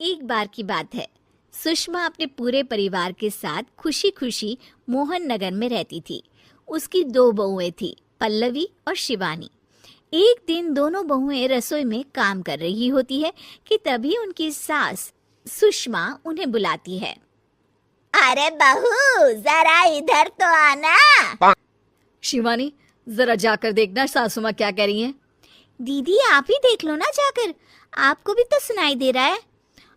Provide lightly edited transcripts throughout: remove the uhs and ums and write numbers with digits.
एक बार की बात है। सुषमा अपने पूरे परिवार के साथ खुशी खुशी मोहन नगर में रहती थी। उसकी 2 बहुएं थी, पल्लवी और शिवानी। एक दिन दोनों बहुएं रसोई में काम कर रही होती है कि तभी उनकी सास सुषमा उन्हें बुलाती है। अरे बहू, जरा इधर तो आना। शिवानी, जरा जाकर देखना सासू माँ क्या कह रही हैं। दीदी आप ही देख लो ना जाकर, आपको भी तो सुनाई दे रहा है।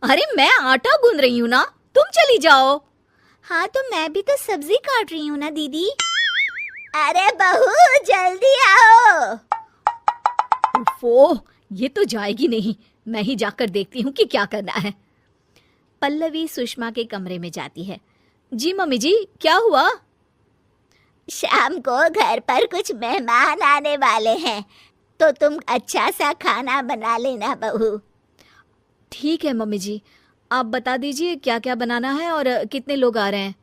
अरे मैं आटा गूंद रही हूँ ना, तुम चली जाओ। हाँ तो मैं भी तो सब्जी काट रही हूँ ना दीदी। अरे बहू, जल्दी आओ। ओफो, ये तो जाएगी नहीं। मैं ही जाकर देखती हूँ कि क्या करना है। पल्लवी सुषमा के कमरे में जाती है। जी मम्मी जी, क्या हुआ? शाम को घर पर कुछ मेहमान आने वाले हैं, तो तुम अच्छा सा खाना बना लेना बहू। ठीक है मम्मी जी, आप बता दीजिए क्या क्या बनाना है और कितने लोग आ रहे हैं।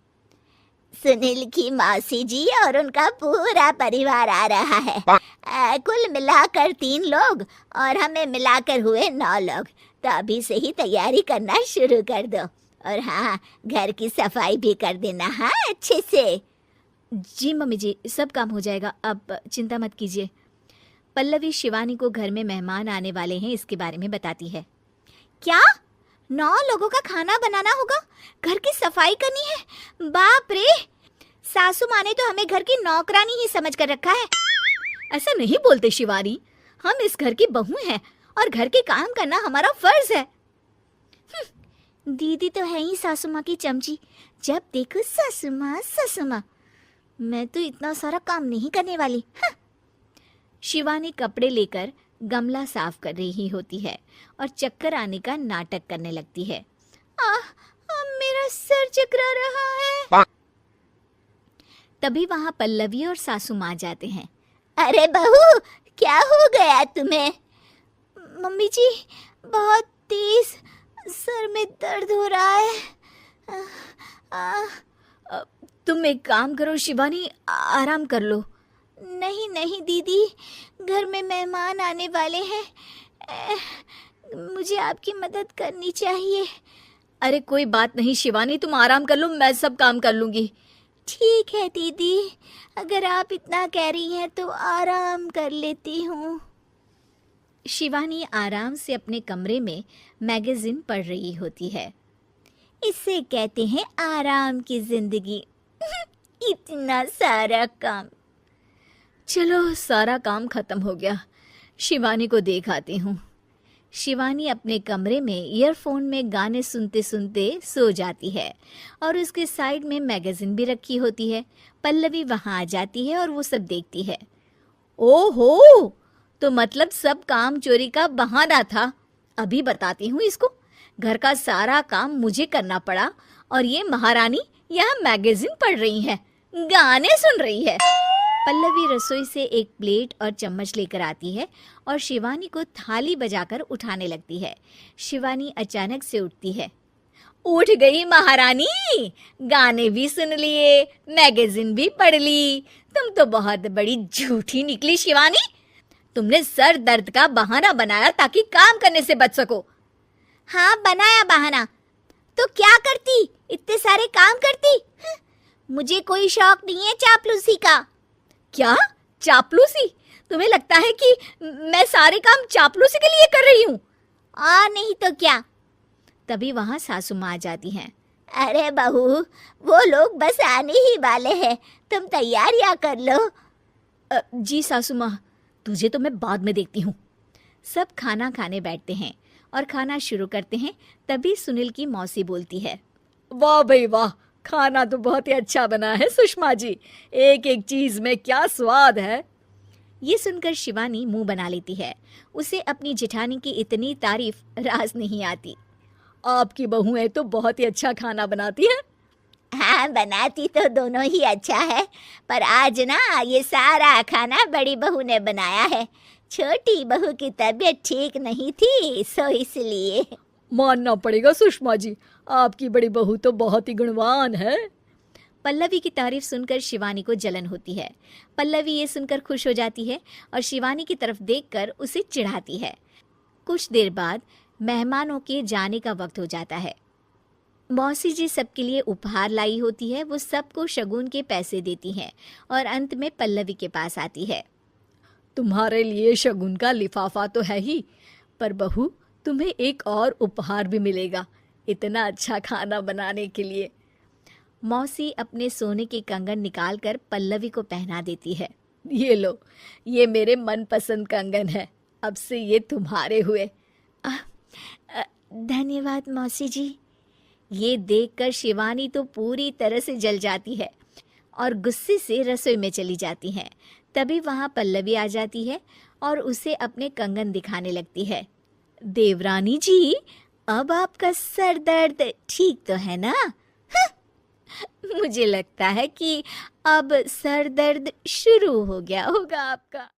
सुनील की मौसी जी और उनका पूरा परिवार आ रहा है। कुल मिलाकर 3 लोग और हमें मिलाकर हुए 9 लोग। तो अभी से ही तैयारी करना शुरू कर दो। और हाँ, घर की सफाई भी कर देना, हाँ, अच्छे से। जी मम्मी जी, सब काम हो जाएगा, आप चिंता मत कीजिए। पल्लवी शिवानी को घर में मेहमान आने वाले हैं इसके बारे में बताती है। क्या 9 लोगों का खाना बनाना होगा, घर की सफाई करनी है? बाप रे, सासू माँ ने तो हमें घर की नौकरानी ही समझ कर रखा है। ऐसा नहीं बोलते शिवानी, हम इस घर की बहू हैं और घर के काम करना हमारा फर्ज है। दीदी तो है ही सासू माँ की चमची, जब देखो सासू माँ। मैं तो इतना सारा काम नहीं करने वाली। शिवानी कपड़े लेकर गमला साफ कर रही होती है और चक्कर आने का नाटक करने लगती है। मेरा सर चकरा रहा है। तभी वहां पल्लवी और सासू माँ जाते हैं। अरे बहू, क्या हो गया तुम्हें? मम्मी जी, बहुत तेज सर में दर्द हो रहा है। तुम एक काम करो शिवानी, आराम कर लो। नहीं दीदी, घर में मेहमान आने वाले हैं, मुझे आपकी मदद करनी चाहिए। अरे कोई बात नहीं शिवानी, तुम आराम कर लो, मैं सब काम कर लूंगी। ठीक है दीदी, अगर आप इतना कह रही हैं तो आराम कर लेती हूँ। शिवानी आराम से अपने कमरे में मैगजीन पढ़ रही होती है। इसे कहते हैं आराम की जिंदगी। इतना सारा काम। चलो, सारा काम खत्म हो गया, शिवानी को देख आती हूँ। शिवानी अपने कमरे में ईयरफोन में गाने सुनते सुनते सो जाती है और उसके साइड में मैगजीन भी रखी होती है। पल्लवी वहाँ आ जाती है और वो सब देखती है। ओहो, तो मतलब सब काम चोरी का बहाना था। अभी बताती हूँ इसको। घर का सारा काम मुझे करना पड़ा और ये महारानी यहाँ मैगजीन पढ़ रही है, गाने सुन रही है। पल्लवी रसोई से एक प्लेट और चम्मच लेकर आती है और शिवानी को थाली बजाकर उठाने लगती है। शिवानी अचानक से उठती है। उठ गई महारानी, गाने भी सुन लिए, मैगजीन भी पढ़ ली। तुम तो बहुत बड़ी झूठी निकली शिवानी। तुमने सर दर्द का बहाना बनाया ताकि काम करने से बच सको। हाँ, बनाया बहाना, तो क्या करती, इतने सारे काम करती। मुझे कोई शौक नहीं है चापलूसी का। क्या चापलूसी? तुम्हें लगता है कि मैं सारे काम चापलूसी के लिए कर रही हूँ? नहीं तो क्या। तभी वहाँ सासू माँ आ जाती हैं। अरे बहू, वो लोग बस आने ही वाले हैं, तुम तैयारियां कर लो। जी सासू माँ, तुझे तो मैं बाद में देखती हूँ। सब खाना खाने बैठते हैं और खाना शुरू करते हैं। तभी सुनील की मौसी बोलती है। वाह भाई वाह, खाना तो बहुत ही अच्छा बना है सुषमा जी, एक एक चीज में क्या स्वाद है। ये सुनकर शिवानी मुंह बना लेती है। उसे अपनी जेठानी की इतनी तारीफ रास नहीं आती। आपकी बहुएं तो बहुत ही अच्छा खाना बनाती हैं। हाँ, बनाती तो दोनों ही अच्छा है, पर आज ना ये सारा खाना बड़ी बहू ने बनाया है। छोटी बहू की तबीयत ठीक नहीं थी, सो इसलिए। मानना पड़ेगा सुषमा जी, आपकी बड़ी बहू तो बहुत ही गुणवान है। पल्लवी की तारीफ सुनकर शिवानी को जलन होती है। पल्लवी ये सुनकर खुश हो जाती है और शिवानी की तरफ देखकर उसे चिढ़ाती है। कुछ देर बाद मेहमानों के जाने का वक्त हो जाता है। मौसी जी सबके लिए उपहार लाई होती है, वो सबको शगुन के पैसे देती हैं और अंत में पल्लवी के पास आती है। तुम्हारे लिए शगुन का लिफाफा तो है ही, पर बहू तुम्हें एक और उपहार भी मिलेगा इतना अच्छा खाना बनाने के लिए। मौसी अपने सोने के कंगन निकालकर पल्लवी को पहना देती है। ये लो, ये मेरे मनपसंद कंगन है, अब से ये तुम्हारे हुए। धन्यवाद मौसी जी। ये देखकर शिवानी तो पूरी तरह से जल जाती है और गुस्से से रसोई में चली जाती हैं। तभी वहाँ पल्लवी आ जाती है और उसे अपने कंगन दिखाने लगती है। देवरानी जी, अब आपका सर दर्द ठीक तो है ना? मुझे लगता है कि अब सर दर्द शुरू हो गया होगा आपका।